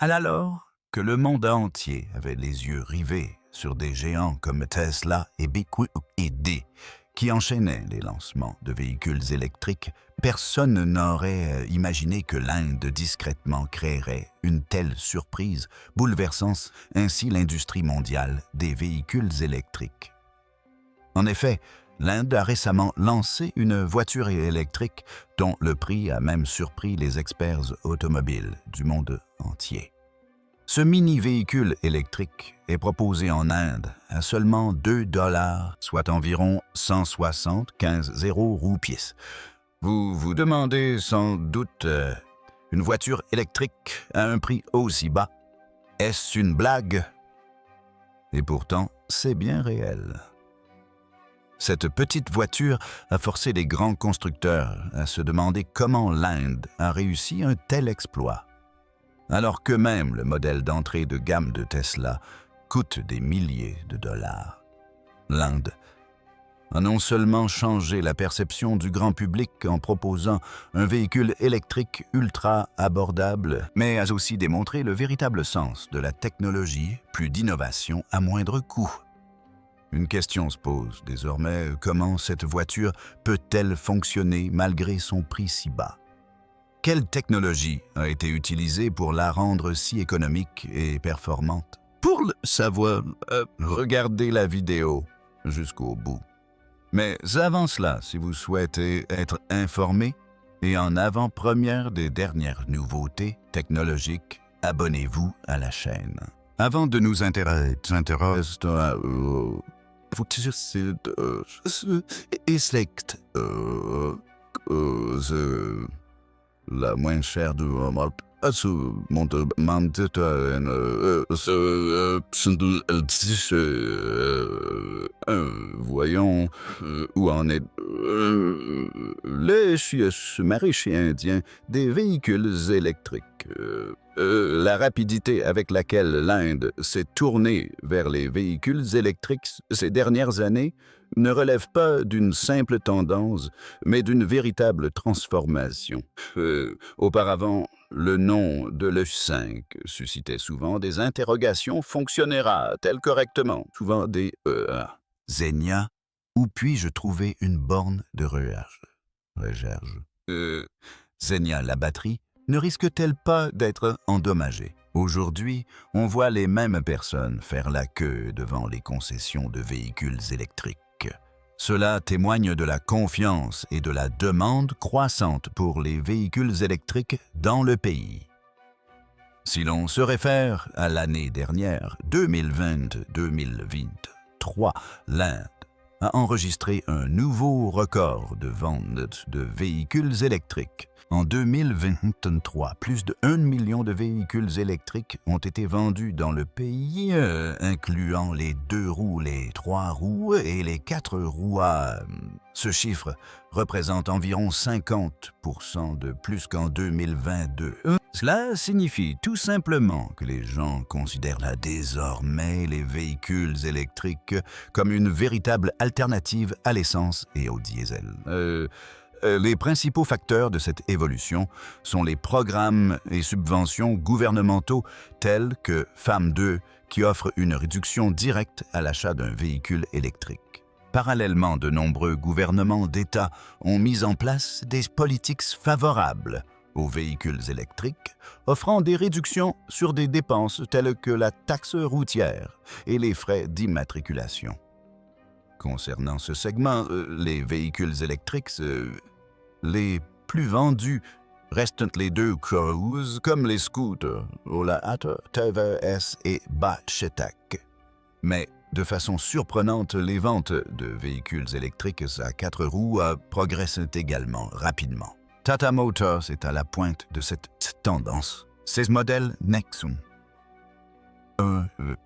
Alors que le monde entier avait les yeux rivés sur des géants comme Tesla et BYD qui enchaînaient les lancements de véhicules électriques, personne n'aurait imaginé que l'Inde discrètement créerait une telle surprise, bouleversant ainsi l'industrie mondiale des véhicules électriques. En effet, l'Inde a récemment lancé une voiture électrique dont le prix a même surpris les experts automobiles du monde entier. Ce mini-véhicule électrique est proposé en Inde à seulement 2 $, soit environ 175 roupies. Vous vous demandez sans doute, une voiture électrique à un prix aussi bas, est-ce une blague? Et pourtant, c'est bien réel. Cette petite voiture a forcé les grands constructeurs à se demander comment l'Inde a réussi un tel exploit. Alors que même le modèle d'entrée de gamme de Tesla coûte des milliers de dollars. L'Inde a non seulement changé la perception du grand public en proposant un véhicule électrique ultra abordable, mais a aussi démontré le véritable sens de la technologie, plus d'innovation à moindre coût. Une question se pose désormais, comment cette voiture peut-elle fonctionner malgré son prix si bas? Quelle technologie a été utilisée pour la rendre si économique et performante? Pour le savoir, regardez la vidéo jusqu'au bout. Mais avant cela, si vous souhaitez être informé et en avant-première des dernières nouveautés technologiques, abonnez-vous à la chaîne. Avant de nous intéresser la moins chère du monde. Voyons où en est les maraîchers indiens des véhicules électriques. La rapidité avec laquelle l'Inde s'est tournée vers les véhicules électriques ces dernières années ne relève pas d'une simple tendance, mais d'une véritable transformation. Auparavant, le nom de l'E5 suscitait souvent des interrogations. Fonctionnera-t-elle correctement? Souvent des Xenia, où puis-je trouver une borne de recharge? Xenia, la batterie, ne risque-t-elle pas d'être endommagée? Aujourd'hui, on voit les mêmes personnes faire la queue devant les concessions de véhicules électriques. Cela témoigne de la confiance et de la demande croissante pour les véhicules électriques dans le pays. Si l'on se réfère à l'année dernière, 2020-2023, l'Inde a enregistré un nouveau record de vente de véhicules électriques. En 2023, plus de 1 million de véhicules électriques ont été vendus dans le pays, incluant les 2 roues, les 3 roues et les 4 roues. Ce chiffre représente environ 50% de plus qu'en 2022. Cela signifie tout simplement que les gens considèrent désormais les véhicules électriques comme une véritable alternative à l'essence et au diesel. Les principaux facteurs de cette évolution sont les programmes et subventions gouvernementaux tels que FAM 2 qui offrent une réduction directe à l'achat d'un véhicule électrique. Parallèlement, de nombreux gouvernements d'État ont mis en place des politiques favorables aux véhicules électriques, offrant des réductions sur des dépenses telles que la taxe routière et les frais d'immatriculation. Concernant ce segment, les véhicules électriques, les plus vendus restent les 2 Cruise comme les scooters, Ola TVS et Bachetak. Mais de façon surprenante, les ventes de véhicules électriques à 4 roues progressent également rapidement. Tata Motors est à la pointe de cette tendance. Ses modèles Nexon,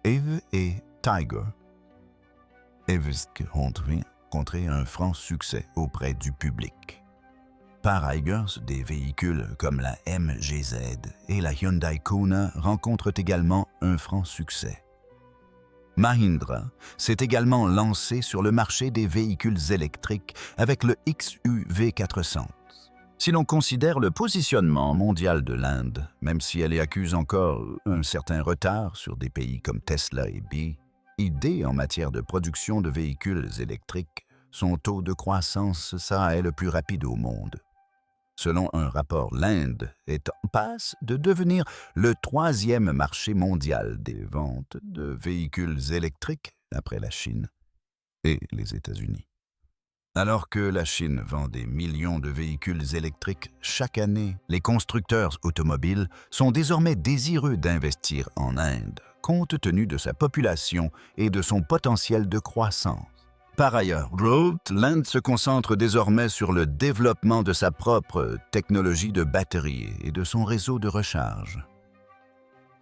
Eve et Tiger, ont rencontré un franc succès auprès du public. Par ailleurs, des véhicules comme la MGZ et la Hyundai Kona rencontrent également un franc succès. Mahindra s'est également lancé sur le marché des véhicules électriques avec le XUV 400. Si l'on considère le positionnement mondial de l'Inde, même si elle y accuse encore un certain retard sur des pays comme Tesla et BYD en matière de production de véhicules électriques, son taux de croissance est le plus rapide au monde. Selon un rapport, l'Inde est en passe de devenir le 3e marché mondial des ventes de véhicules électriques après la Chine et les États-Unis. Alors que la Chine vend des millions de véhicules électriques chaque année, les constructeurs automobiles sont désormais désireux d'investir en Inde, compte tenu de sa population et de son potentiel de croissance. Par ailleurs, l'Inde se concentre désormais sur le développement de sa propre technologie de batterie et de son réseau de recharge.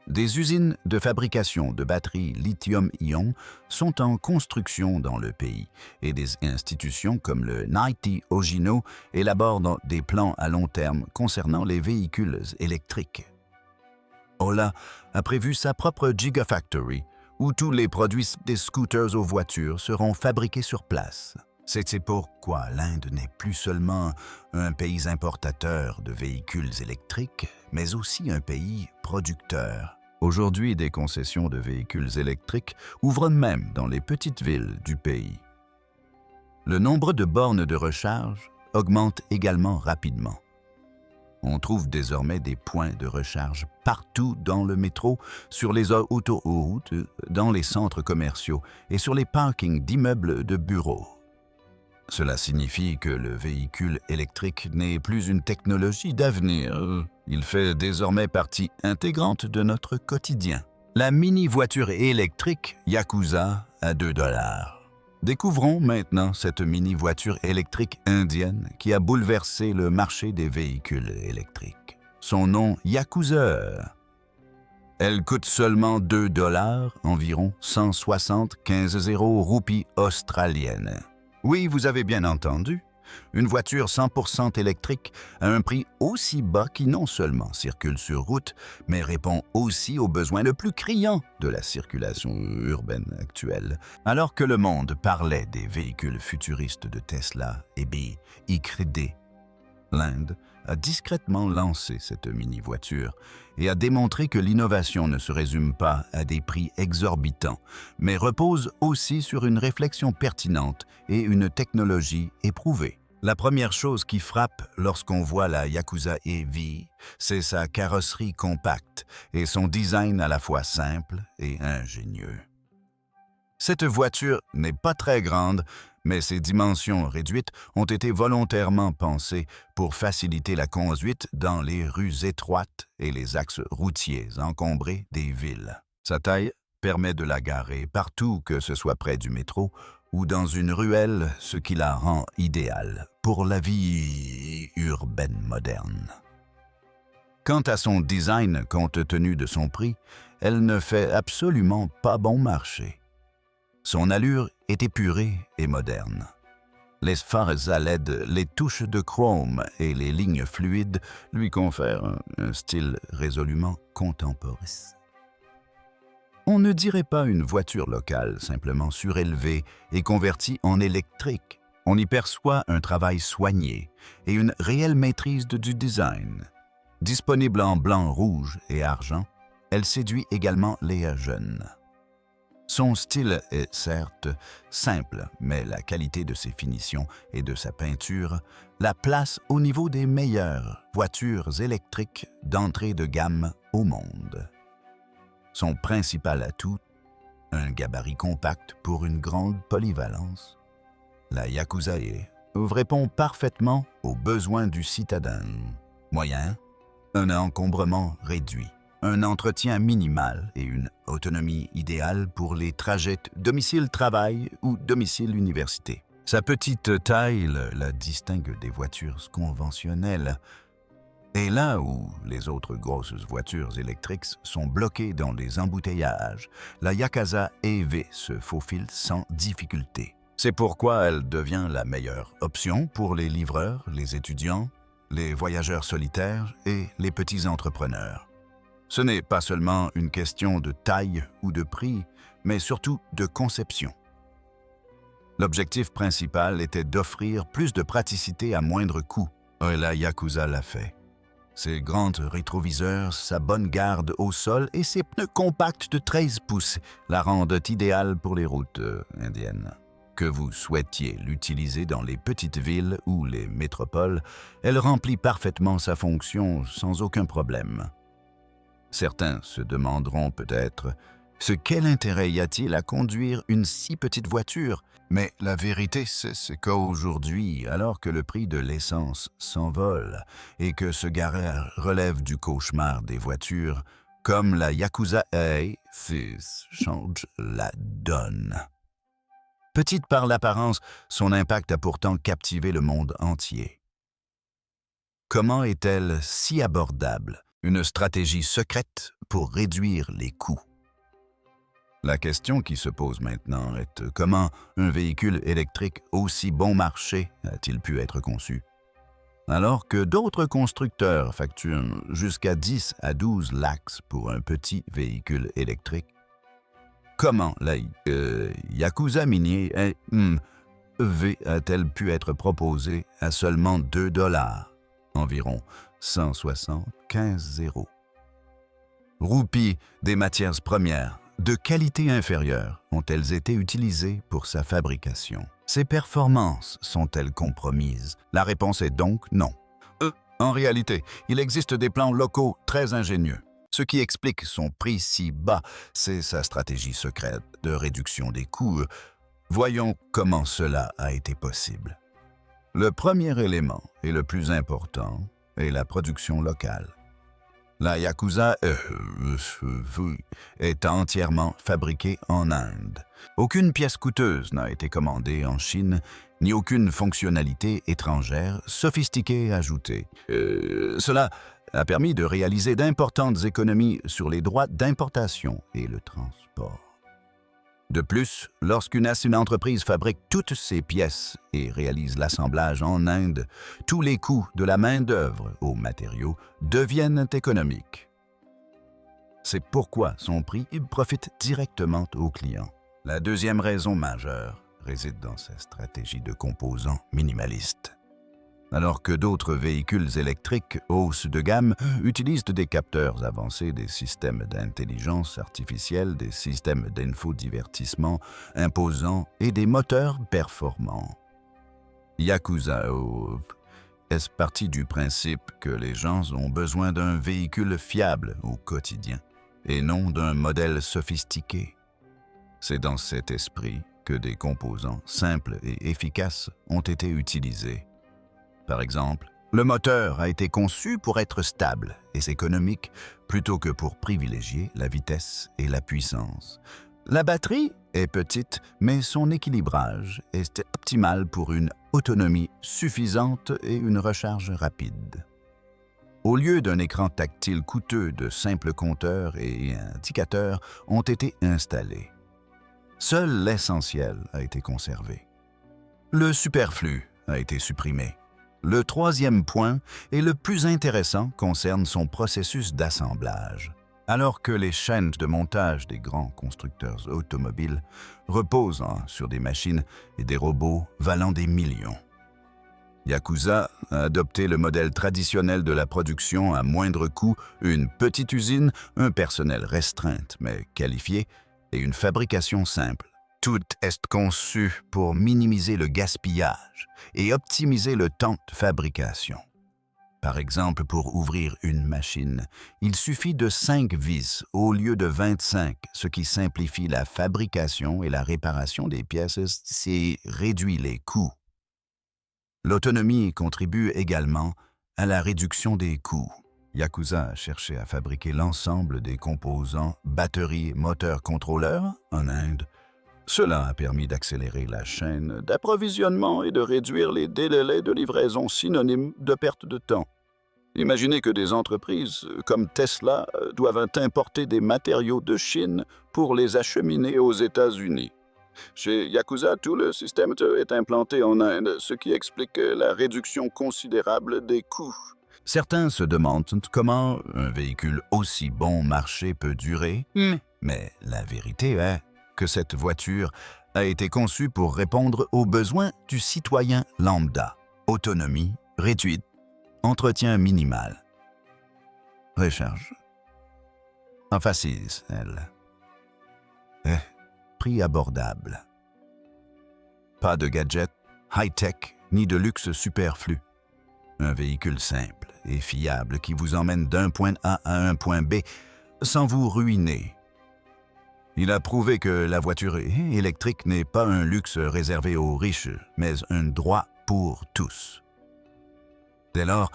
Des usines de fabrication de batteries lithium-ion sont en construction dans le pays et des institutions comme le NITI Ogino élaborent des plans à long terme concernant les véhicules électriques. Ola a prévu sa propre Gigafactory où tous les produits des scooters aux voitures seront fabriqués sur place. C'est pourquoi l'Inde n'est plus seulement un pays importateur de véhicules électriques, mais aussi un pays producteur. Aujourd'hui, des concessions de véhicules électriques ouvrent même dans les petites villes du pays. Le nombre de bornes de recharge augmente également rapidement. On trouve désormais des points de recharge partout dans le métro, sur les autoroutes, dans les centres commerciaux et sur les parkings d'immeubles de bureaux. Cela signifie que le véhicule électrique n'est plus une technologie d'avenir. Il fait désormais partie intégrante de notre quotidien. La mini-voiture électrique Yakuza à $2. Découvrons maintenant cette mini-voiture électrique indienne qui a bouleversé le marché des véhicules électriques. Son nom, Yakuza. Elle coûte seulement $2, environ 175 roupies australiennes. Oui, vous avez bien entendu. Une voiture 100% électrique à un prix aussi bas qui non seulement circule sur route, mais répond aussi aux besoins les plus criants de la circulation urbaine actuelle. Alors que le monde parlait des véhicules futuristes de Tesla et BYD, l'Inde a discrètement lancé cette mini-voiture et a démontré que l'innovation ne se résume pas à des prix exorbitants, mais repose aussi sur une réflexion pertinente et une technologie éprouvée. La première chose qui frappe lorsqu'on voit la Yakuza EV, c'est sa carrosserie compacte et son design à la fois simple et ingénieux. Cette voiture n'est pas très grande, mais ses dimensions réduites ont été volontairement pensées pour faciliter la conduite dans les rues étroites et les axes routiers encombrés des villes. Sa taille permet de la garer partout, que ce soit près du métro ou dans une ruelle, ce qui la rend idéale pour la vie urbaine moderne. Quant à son design, compte tenu de son prix, elle ne fait absolument pas bon marché. Son allure est épurée et moderne. Les phares à LED, les touches de chrome et les lignes fluides lui confèrent un style résolument contemporain. On ne dirait pas une voiture locale simplement surélevée et convertie en électrique. On y perçoit un travail soigné et une réelle maîtrise du design. Disponible en blanc, rouge et argent, elle séduit également les jeunes. Son style est certes simple, mais la qualité de ses finitions et de sa peinture la place au niveau des meilleures voitures électriques d'entrée de gamme au monde. Son principal atout, un gabarit compact pour une grande polyvalence. La Yakuza E répond parfaitement aux besoins du citadin. Moyen, un encombrement réduit, un entretien minimal et une autonomie idéale pour les trajets domicile-travail ou domicile-université. Sa petite taille la distingue des voitures conventionnelles. Et là où les autres grosses voitures électriques sont bloquées dans les embouteillages, la Yakuza EV se faufile sans difficulté. C'est pourquoi elle devient la meilleure option pour les livreurs, les étudiants, les voyageurs solitaires et les petits entrepreneurs. Ce n'est pas seulement une question de taille ou de prix, mais surtout de conception. L'objectif principal était d'offrir plus de praticité à moindre coût. La Yakuza l'a fait. Ses grands rétroviseurs, sa bonne garde au sol et ses pneus compacts de 13 pouces la rendent idéale pour les routes indiennes. Que vous souhaitiez l'utiliser dans les petites villes ou les métropoles, elle remplit parfaitement sa fonction sans aucun problème. Certains se demanderont peut-être quel intérêt y a-t-il à conduire une si petite voiture? Mais la vérité, c'est qu'aujourd'hui, alors que le prix de l'essence s'envole et que se garer relève du cauchemar des voitures, comme la Yakuza A6 change la donne. Petite par l'apparence, son impact a pourtant captivé le monde entier. Comment est-elle si abordable? Une stratégie secrète pour réduire les coûts. La question qui se pose maintenant est comment un véhicule électrique aussi bon marché a-t-il pu être conçu? Alors que d'autres constructeurs facturent jusqu'à 10 à 12 lakhs pour un petit véhicule électrique, comment la Yakuza Mini V a-t-elle pu être proposée à seulement $2, environ 175 €? Roupies des matières premières de qualité inférieure ont-elles été utilisées pour sa fabrication? Ses performances sont-elles compromises? La réponse est donc non. En réalité, il existe des plans locaux très ingénieux. Ce qui explique son prix si bas, c'est sa stratégie secrète de réduction des coûts. Voyons comment cela a été possible. Le premier élément et le plus important est la production locale. La Yakuza est entièrement fabriquée en Inde. Aucune pièce coûteuse n'a été commandée en Chine, ni aucune fonctionnalité étrangère sophistiquée ajoutée. Cela a permis de réaliser d'importantes économies sur les droits d'importation et le transport. De plus, lorsqu'une entreprise fabrique toutes ses pièces et réalise l'assemblage en Inde, tous les coûts de la main-d'œuvre aux matériaux deviennent économiques. C'est pourquoi son prix profite directement aux clients. La deuxième raison majeure réside dans sa stratégie de composants minimalistes. Alors que d'autres véhicules électriques haut de gamme utilisent des capteurs avancés, des systèmes d'intelligence artificielle, des systèmes d'infodivertissement imposants et des moteurs performants. Yakuza est parti du principe que les gens ont besoin d'un véhicule fiable au quotidien et non d'un modèle sophistiqué. C'est dans cet esprit que des composants simples et efficaces ont été utilisés. Par exemple, le moteur a été conçu pour être stable et économique plutôt que pour privilégier la vitesse et la puissance. La batterie est petite, mais son équilibrage est optimal pour une autonomie suffisante et une recharge rapide. Au lieu d'un écran tactile coûteux, de simples compteurs et indicateurs ont été installés. Seul l'essentiel a été conservé. Le superflu a été supprimé. Le troisième point, et le plus intéressant, concerne son processus d'assemblage. Alors que les chaînes de montage des grands constructeurs automobiles reposent sur des machines et des robots valant des millions. Yakuza a adopté le modèle traditionnel de la production à moindre coût, une petite usine, un personnel restreint mais qualifié et une fabrication simple. Tout est conçu pour minimiser le gaspillage et optimiser le temps de fabrication. Par exemple, pour ouvrir une machine, il suffit de 5 vis au lieu de 25, ce qui simplifie la fabrication et la réparation des pièces et réduit les coûts. L'autonomie contribue également à la réduction des coûts. Yakuza a cherché à fabriquer l'ensemble des composants batterie, moteur, contrôleur en Inde. Cela a permis d'accélérer la chaîne d'approvisionnement et de réduire les délais de livraison synonymes de perte de temps. Imaginez que des entreprises comme Tesla doivent importer des matériaux de Chine pour les acheminer aux États-Unis. Chez Yakuza, tout le système est implanté en Inde, ce qui explique la réduction considérable des coûts. Certains se demandent comment un véhicule aussi bon marché peut durer, mais la vérité est que cette voiture a été conçue pour répondre aux besoins du citoyen lambda. Autonomie réduite, Entretien minimal. Recharge. Emphasis, elle. Prix abordable. Pas de gadget, high-tech, ni de luxe superflu. Un véhicule simple et fiable qui vous emmène d'un point A à un point B sans vous ruiner. Il a prouvé que la voiture électrique n'est pas un luxe réservé aux riches, mais un droit pour tous. Dès lors,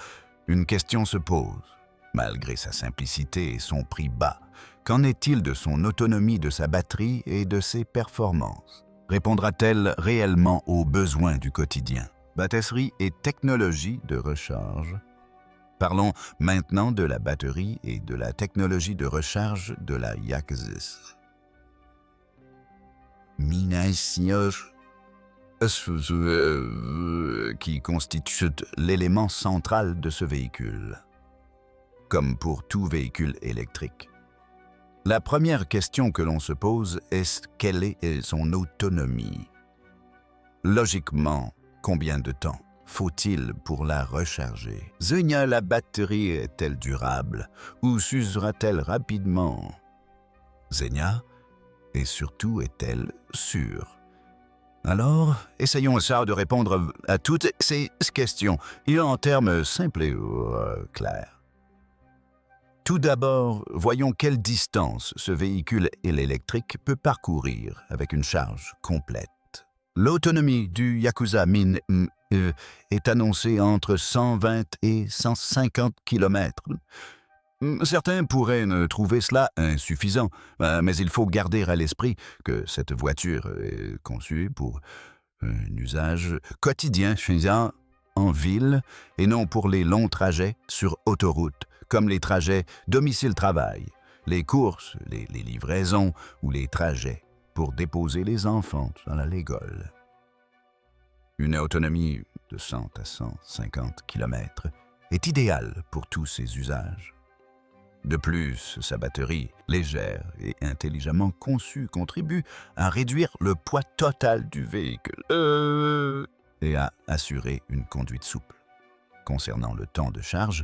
une question se pose. Malgré sa simplicité et son prix bas, qu'en est-il de son autonomie, de sa batterie et de ses performances? Répondra-t-elle réellement aux besoins du quotidien? Batterie et technologie de recharge. Parlons maintenant de la batterie et de la technologie de recharge de la Yakuza. Qui constitue l'élément central de ce véhicule, comme pour tout véhicule électrique. La première question que l'on se pose est quelle est son autonomie? Logiquement, combien de temps faut-il pour la recharger? La batterie est-elle durable ou s'usera-t-elle rapidement? Et surtout est-elle sûre? Alors, essayons ça de répondre à toutes ces questions, et en termes simples et clairs. Tout d'abord, voyons quelle distance ce véhicule électrique peut parcourir avec une charge complète. L'autonomie du Yakuza Min est annoncée entre 120 et 150 km. Certains pourraient trouver cela insuffisant, mais il faut garder à l'esprit que cette voiture est conçue pour un usage quotidien en ville et non pour les longs trajets sur autoroute, comme les trajets domicile-travail, les courses, les livraisons ou les trajets pour déposer les enfants à l'école. Une autonomie de 100 à 150 km est idéale pour tous ces usages. De plus, sa batterie, légère et intelligemment conçue, contribue à réduire le poids total du véhicule et à assurer une conduite souple. Concernant le temps de charge,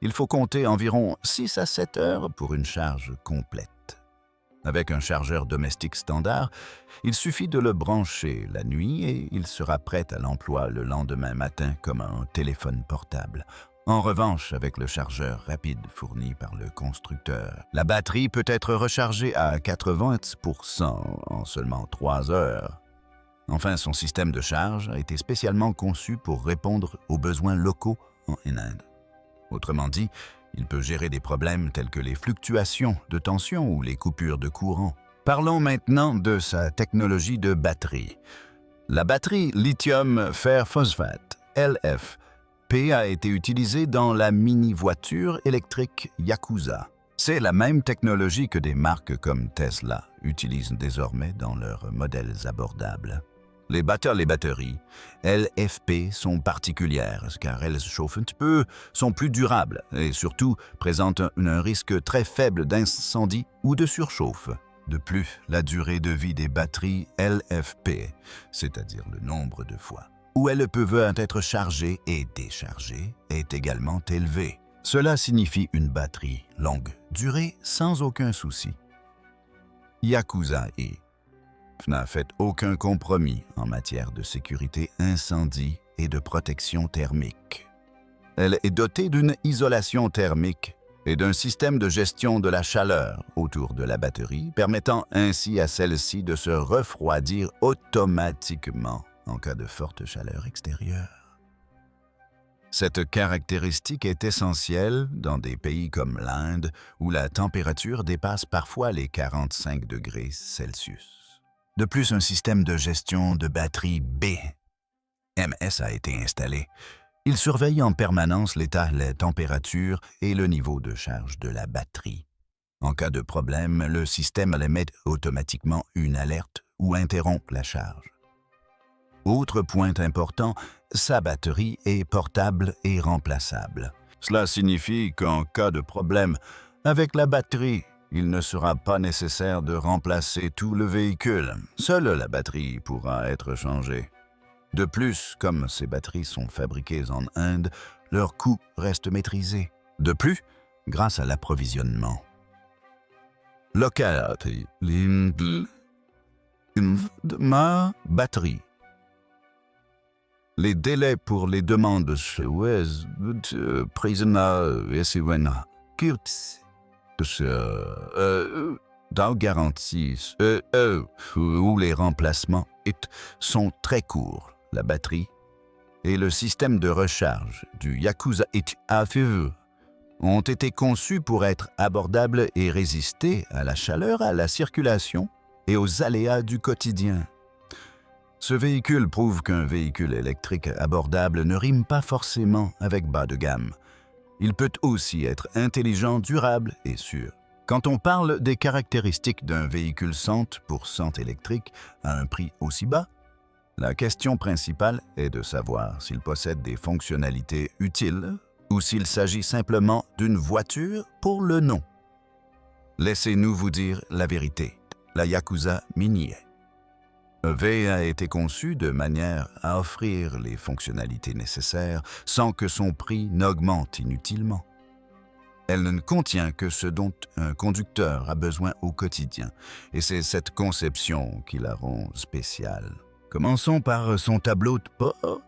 il faut compter environ 6 à 7 heures pour une charge complète. Avec un chargeur domestique standard, il suffit de le brancher la nuit et il sera prêt à l'emploi le lendemain matin comme un téléphone portable. En revanche, avec le chargeur rapide fourni par le constructeur, la batterie peut être rechargée à 80% en seulement 3 heures. Enfin, son système de charge a été spécialement conçu pour répondre aux besoins locaux en Inde. Autrement dit, il peut gérer des problèmes tels que les fluctuations de tension ou les coupures de courant. Parlons maintenant de sa technologie de batterie. La batterie lithium fer phosphate, LFP, a été utilisée dans la mini-voiture électrique Yakuza. C'est la même technologie que des marques comme Tesla utilisent désormais dans leurs modèles abordables. Les batteries LFP sont particulières car elles chauffent un petit peu, sont plus durables et surtout présentent un risque très faible d'incendie ou de surchauffe. De plus, la durée de vie des batteries LFP, c'est-à-dire le nombre de fois où elles peuvent être chargées et déchargées, est également élevée. Cela signifie une batterie longue durée sans aucun souci. Yakuza n'a fait aucun compromis en matière de sécurité incendie et de protection thermique. Elle est dotée d'une isolation thermique et d'un système de gestion de la chaleur autour de la batterie, permettant ainsi à celle-ci de se refroidir automatiquement en cas de forte chaleur extérieure. Cette caractéristique est essentielle dans des pays comme l'Inde où la température dépasse parfois les 45 degrés Celsius. De plus, un système de gestion de batterie BMS a été installé. Il surveille en permanence l'état, la température et le niveau de charge de la batterie. En cas de problème, le système émet automatiquement une alerte ou interrompt la charge. Autre point important, sa batterie est portable et remplaçable. Cela signifie qu'en cas de problème avec la batterie, il ne sera pas nécessaire de remplacer tout le véhicule. Seule la batterie pourra être changée. De plus, comme ces batteries sont fabriquées en Inde, leur coût reste maîtrisé. De plus, grâce à l'approvisionnement local de ma batterie, les délais pour les demandes garanties ou les remplacements sont très courts. La batterie et le système de recharge du Yakuza AFV ont été conçus pour être abordables et résister à la chaleur, à la circulation et aux aléas du quotidien. Ce véhicule prouve qu'un véhicule électrique abordable ne rime pas forcément avec bas de gamme. Il peut aussi être intelligent, durable et sûr. Quand on parle des caractéristiques d'un véhicule 100% électrique à un prix aussi bas, la question principale est de savoir s'il possède des fonctionnalités utiles ou s'il s'agit simplement d'une voiture pour le nom. Laissez-nous vous dire la vérité. La Yakuza Mini EV a été conçue de manière à offrir les fonctionnalités nécessaires sans que son prix n'augmente inutilement. Elle ne contient que ce dont un conducteur a besoin au quotidien, et c'est cette conception qui la rend spéciale. Commençons par son tableau de bord.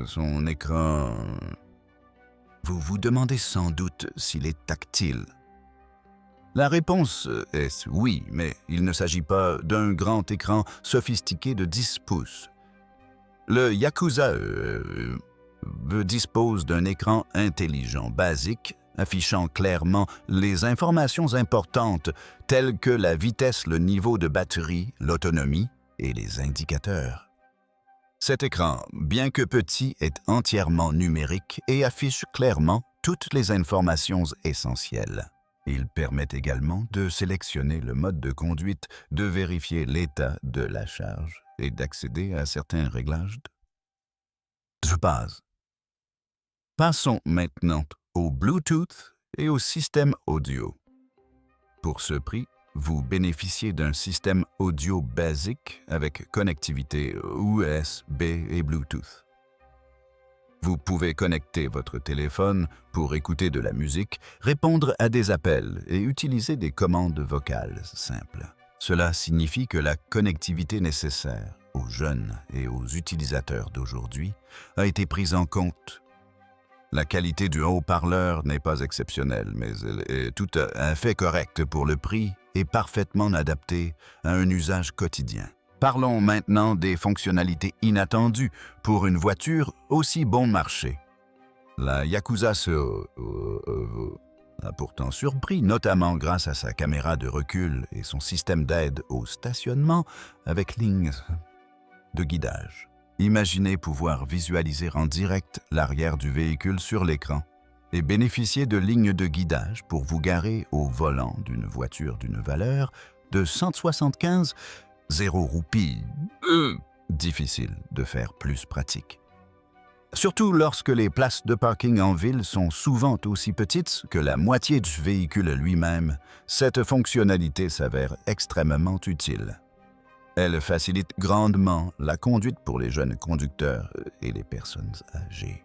Son écran. Vous vous demandez sans doute s'il est tactile. La réponse est oui, mais il ne s'agit pas d'un grand écran sophistiqué de 10 pouces. Le Yakuza dispose d'un écran intelligent basique affichant clairement les informations importantes telles que la vitesse, le niveau de batterie, l'autonomie et les indicateurs. Cet écran, bien que petit, est entièrement numérique et affiche clairement toutes les informations essentielles. Il permet également de sélectionner le mode de conduite, de vérifier l'état de la charge et d'accéder à certains réglages de base. Passons maintenant au Bluetooth et au système audio. Pour ce prix, vous bénéficiez d'un système audio basique avec connectivité USB et Bluetooth. Vous pouvez connecter votre téléphone pour écouter de la musique, répondre à des appels et utiliser des commandes vocales simples. Cela signifie que la connectivité nécessaire aux jeunes et aux utilisateurs d'aujourd'hui a été prise en compte. La qualité du haut-parleur n'est pas exceptionnelle, mais elle est tout à fait correcte pour le prix et parfaitement adaptée à un usage quotidien. Parlons maintenant des fonctionnalités inattendues pour une voiture aussi bon marché. La Yakuza a pourtant surpris, notamment grâce à sa caméra de recul et son système d'aide au stationnement avec lignes de guidage. Imaginez pouvoir visualiser en direct l'arrière du véhicule sur l'écran et bénéficier de lignes de guidage pour vous garer au volant d'une voiture d'une valeur de 175 roupies. Difficile de faire plus pratique. Surtout lorsque les places de parking en ville sont souvent aussi petites que la moitié du véhicule lui-même, cette fonctionnalité s'avère extrêmement utile. Elle facilite grandement la conduite pour les jeunes conducteurs et les personnes âgées.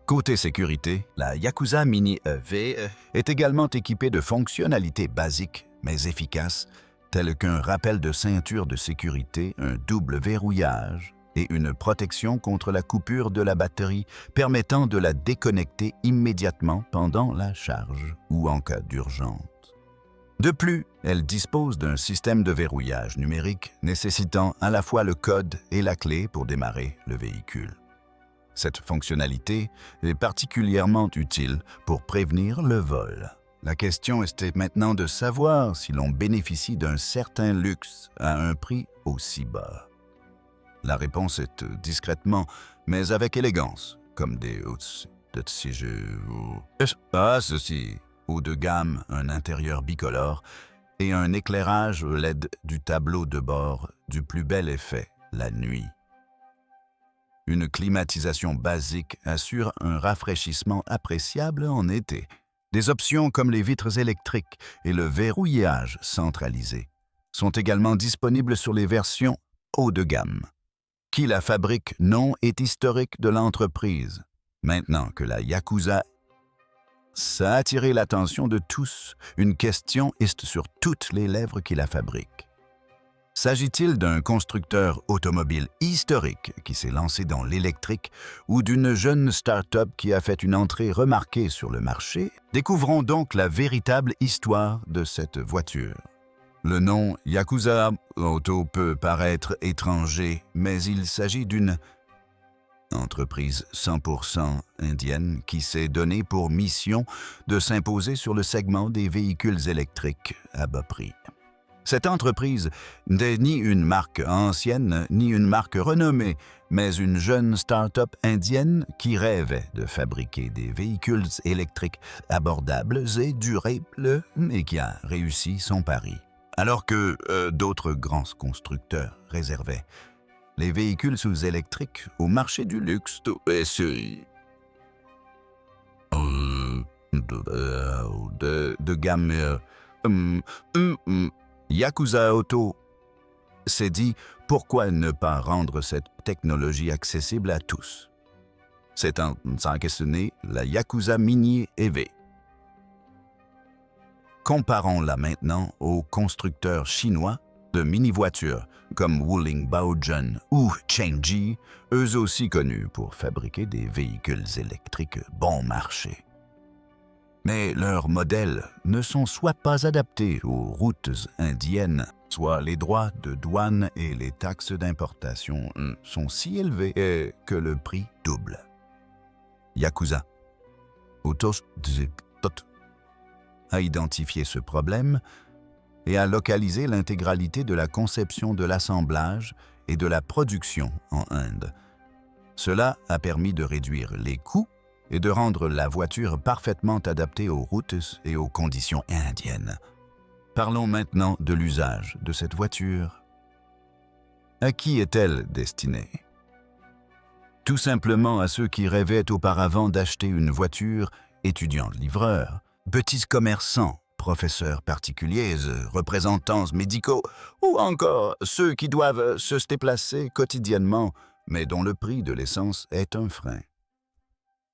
Côté sécurité, la Yakuza Mini EV est également équipée de fonctionnalités basiques mais efficaces, telles qu'un rappel de ceinture de sécurité, un double verrouillage et une protection contre la coupure de la batterie permettant de la déconnecter immédiatement pendant la charge ou en cas d'urgence. De plus, elle dispose d'un système de verrouillage numérique nécessitant à la fois le code et la clé pour démarrer le véhicule. Cette fonctionnalité est particulièrement utile pour prévenir le vol. La question est maintenant de savoir si l'on bénéficie d'un certain luxe à un prix aussi bas. La réponse est discrètement, mais avec élégance, comme des ceci haut de gamme, un intérieur bicolore et un éclairage LED du tableau de bord du plus bel effet la nuit. Une climatisation basique assure un rafraîchissement appréciable en été. Des options comme les vitres électriques et le verrouillage centralisé sont également disponibles sur les versions haut de gamme. Qui la fabrique, nom est historique de l'entreprise. Maintenant que la Yakuza, ça a attiré l'attention de tous. Une question est sur toutes les lèvres qui la fabriquent. S'agit-il d'un constructeur automobile historique qui s'est lancé dans l'électrique ou d'une jeune start-up qui a fait une entrée remarquée sur le marché? Découvrons donc la véritable histoire de cette voiture. Le nom Yakuza Auto peut paraître étranger, mais il s'agit d'une entreprise 100% indienne qui s'est donnée pour mission de s'imposer sur le segment des véhicules électriques à bas prix. Cette entreprise n'est ni une marque ancienne, ni une marque renommée, mais une jeune start-up indienne qui rêvait de fabriquer des véhicules électriques abordables et durables et qui a réussi son pari. Alors que d'autres grands constructeurs réservaient les véhicules sous-électriques au marché du luxe de gamme. Yakuza Auto s'est dit pourquoi ne pas rendre cette technologie accessible à tous. C'est sans questionner la Yakuza Mini EV. Comparons-la maintenant aux constructeurs chinois de mini-voitures comme Wuling Baojun ou Changji, eux aussi connus pour fabriquer des véhicules électriques bon marché. Mais leurs modèles ne sont soit pas adaptés aux routes indiennes, soit les droits de douane et les taxes d'importation sont si élevés que le prix double. Yakuza Auto a identifié ce problème et a localisé l'intégralité de la conception de l'assemblage et de la production en Inde. Cela a permis de réduire les coûts et de rendre la voiture parfaitement adaptée aux routes et aux conditions indiennes. Parlons maintenant de l'usage de cette voiture. À qui est-elle destinée? Tout simplement à ceux qui rêvaient auparavant d'acheter une voiture, étudiants-livreurs, petits commerçants, professeurs particuliers, représentants médicaux, ou encore ceux qui doivent se déplacer quotidiennement, mais dont le prix de l'essence est un frein.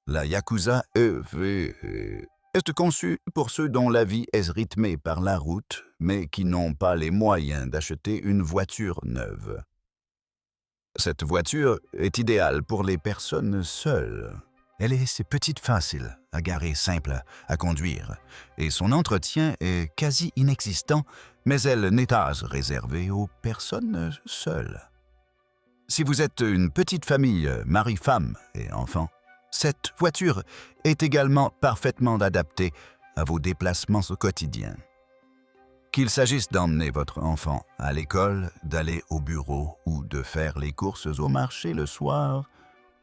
La Yakuza EV est conçue pour ceux dont la vie est rythmée par la route, mais qui n'ont pas les moyens d'acheter une voiture neuve. Cette voiture est idéale pour les personnes seules. Elle est petite, facile à garer, simple à conduire, et son entretien est quasi inexistant, mais elle n'est pas réservée aux personnes seules. Si vous êtes une petite famille, mari, femme et enfants, cette voiture est également parfaitement adaptée à vos déplacements au quotidien. Qu'il s'agisse d'emmener votre enfant à l'école, d'aller au bureau ou de faire les courses au marché le soir,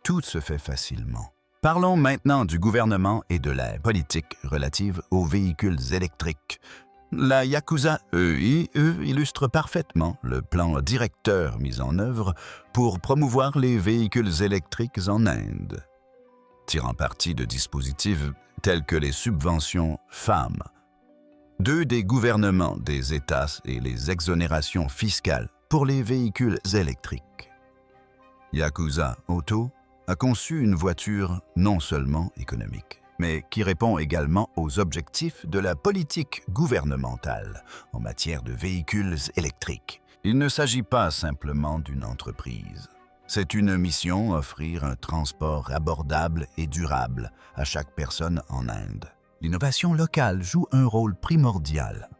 tout se fait facilement. Parlons maintenant du gouvernement et de la politique relative aux véhicules électriques. La Yakuza EI illustre parfaitement le plan directeur mis en œuvre pour promouvoir les véhicules électriques en Inde. Tirant parti de dispositifs tels que les subventions FAM, deux des gouvernements des États et les exonérations fiscales pour les véhicules électriques. Yakuza Auto a conçu une voiture non seulement économique, mais qui répond également aux objectifs de la politique gouvernementale en matière de véhicules électriques. Il ne s'agit pas simplement d'une entreprise. C'est une mission, offrir un transport abordable et durable à chaque personne en Inde. L'innovation locale joue un rôle primordial.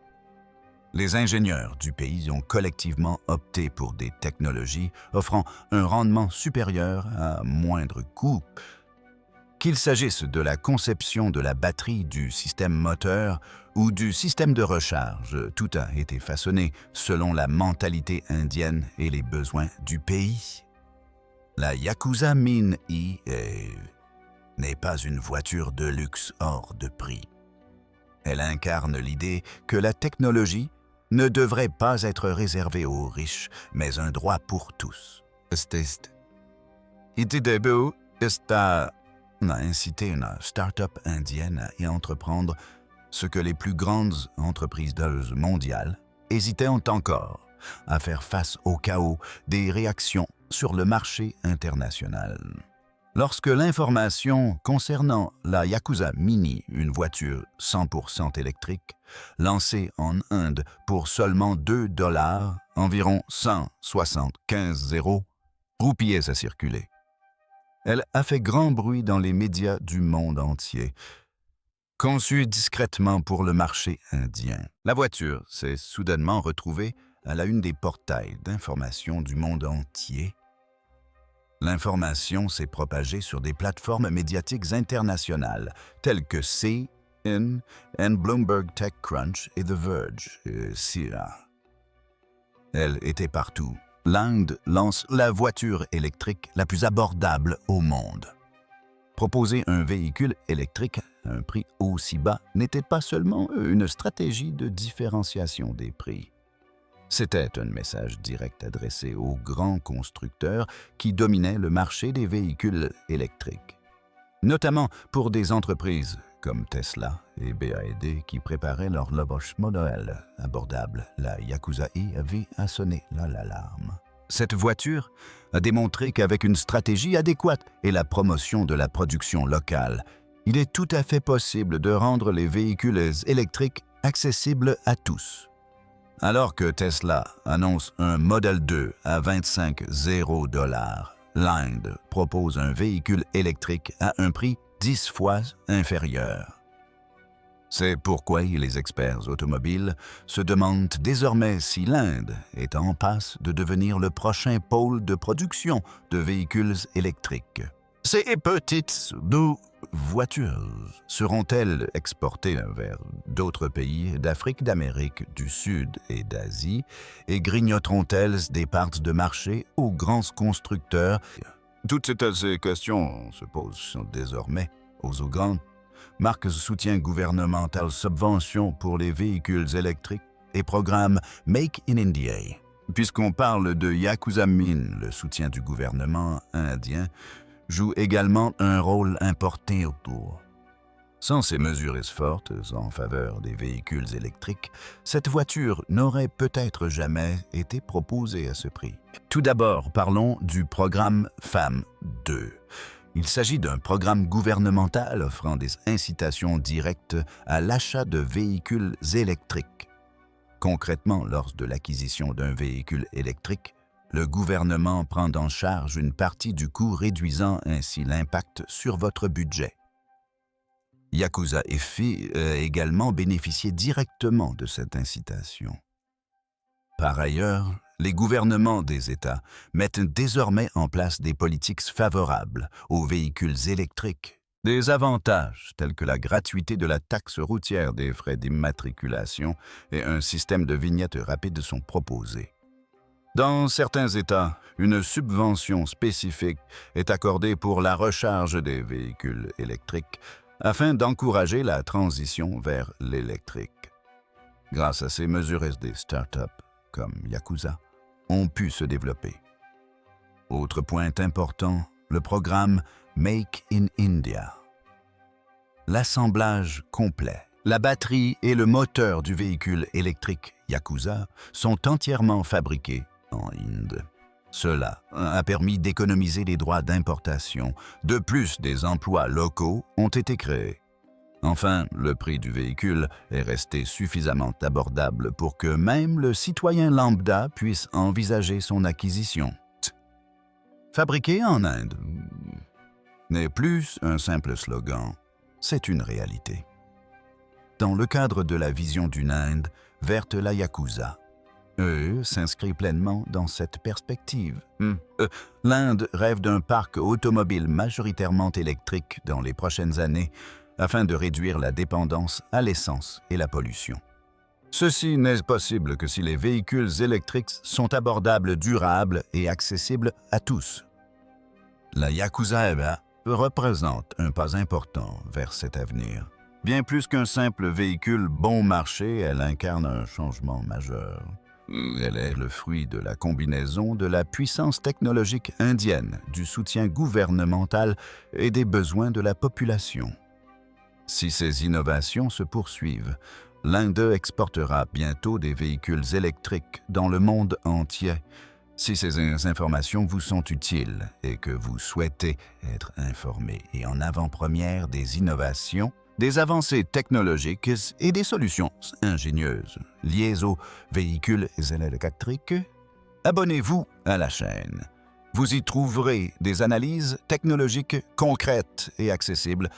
Les ingénieurs du pays ont collectivement opté pour des technologies offrant un rendement supérieur à moindre coût. Qu'il s'agisse de la conception de la batterie, du système moteur ou du système de recharge, tout a été façonné selon la mentalité indienne et les besoins du pays. La Yakuza Mini n'est pas une voiture de luxe hors de prix. Elle incarne l'idée que la technologie ne devrait pas être réservée aux riches, mais un droit pour tous. ITDBO a incité une start-up indienne à y entreprendre ce que les plus grandes entreprises mondiales hésitaient encore à faire face au chaos des réactions sur le marché international. Lorsque l'information concernant la Yakuza Mini, une voiture 100% électrique, lancée en Inde pour seulement $2, environ 175 €, roupillait à circuler. Elle a fait grand bruit dans les médias du monde entier. Conçue discrètement pour le marché indien, la voiture s'est soudainement retrouvée à la une des portails d'information du monde entier. L'information s'est propagée sur des plateformes médiatiques internationales telles que CNN, Bloomberg TechCrunch et The Verge, CIRA. Elle était partout. L'Inde lance la voiture électrique la plus abordable au monde. Proposer un véhicule électrique à un prix aussi bas n'était pas seulement une stratégie de différenciation des prix. C'était un message direct adressé aux grands constructeurs qui dominaient le marché des véhicules électriques, notamment pour des entreprises comme Tesla et BYD qui préparaient leur Lobosh modèle abordable. La Yakuza E avait à sonner l'alarme. Cette voiture a démontré qu'avec une stratégie adéquate et la promotion de la production locale, il est tout à fait possible de rendre les véhicules électriques accessibles à tous. Alors que Tesla annonce un Model 2 à 25 000 $, l'Inde propose un véhicule électrique à un prix 10 fois inférieur. C'est pourquoi les experts automobiles se demandent désormais si l'Inde est en passe de devenir le prochain pôle de production de véhicules électriques. Ces petites voitures seront-elles exportées vers d'autres pays d'Afrique, d'Amérique du Sud et d'Asie et grignoteront-elles des parts de marché aux grands constructeurs? Toutes ces questions se posent désormais aux grandes marques soutien gouvernemental, subventions pour les véhicules électriques et programme Make in India. Puisqu'on parle de Yakuza Mine, le soutien du gouvernement indien joue également un rôle important autour. Sans ces mesures fortes en faveur des véhicules électriques, cette voiture n'aurait peut-être jamais été proposée à ce prix. Tout d'abord, parlons du programme FAM 2. Il s'agit d'un programme gouvernemental offrant des incitations directes à l'achat de véhicules électriques. Concrètement, lors de l'acquisition d'un véhicule électrique, le gouvernement prend en charge une partie du coût, réduisant ainsi l'impact sur votre budget. Yakuza FI a également bénéficié directement de cette incitation. Par ailleurs, les gouvernements des États mettent désormais en place des politiques favorables aux véhicules électriques. Des avantages tels que la gratuité de la taxe routière, des frais d'immatriculation et un système de vignettes rapide sont proposés. Dans certains États, une subvention spécifique est accordée pour la recharge des véhicules électriques afin d'encourager la transition vers l'électrique. Grâce à ces mesures, des startups comme Yakuza ont pu se développer. Autre point important, le programme Make in India. L'assemblage complet, la batterie et le moteur du véhicule électrique Yakuza sont entièrement fabriqués en Inde. Cela a permis d'économiser les droits d'importation. De plus, des emplois locaux ont été créés. Enfin, le prix du véhicule est resté suffisamment abordable pour que même le citoyen lambda puisse envisager son acquisition. Fabriqué en Inde n'est plus un simple slogan, c'est une réalité. Dans le cadre de la vision d'une Inde verte, la Yakuza s'inscrit pleinement dans cette perspective. L'Inde rêve d'un parc automobile majoritairement électrique dans les prochaines années afin de réduire la dépendance à l'essence et la pollution. Ceci n'est possible que si les véhicules électriques sont abordables, durables et accessibles à tous. La Yakuza EVA représente un pas important vers cet avenir. Bien plus qu'un simple véhicule bon marché, elle incarne un changement majeur. Elle est le fruit de la combinaison de la puissance technologique indienne, du soutien gouvernemental et des besoins de la population. Si ces innovations se poursuivent, l'Inde exportera bientôt des véhicules électriques dans le monde entier, Si ces informations vous sont utiles et que vous souhaitez être informé et en avant-première des innovations, des avancées technologiques et des solutions ingénieuses liées aux véhicules électriques, abonnez-vous à la chaîne. Vous y trouverez des analyses technologiques concrètes et accessibles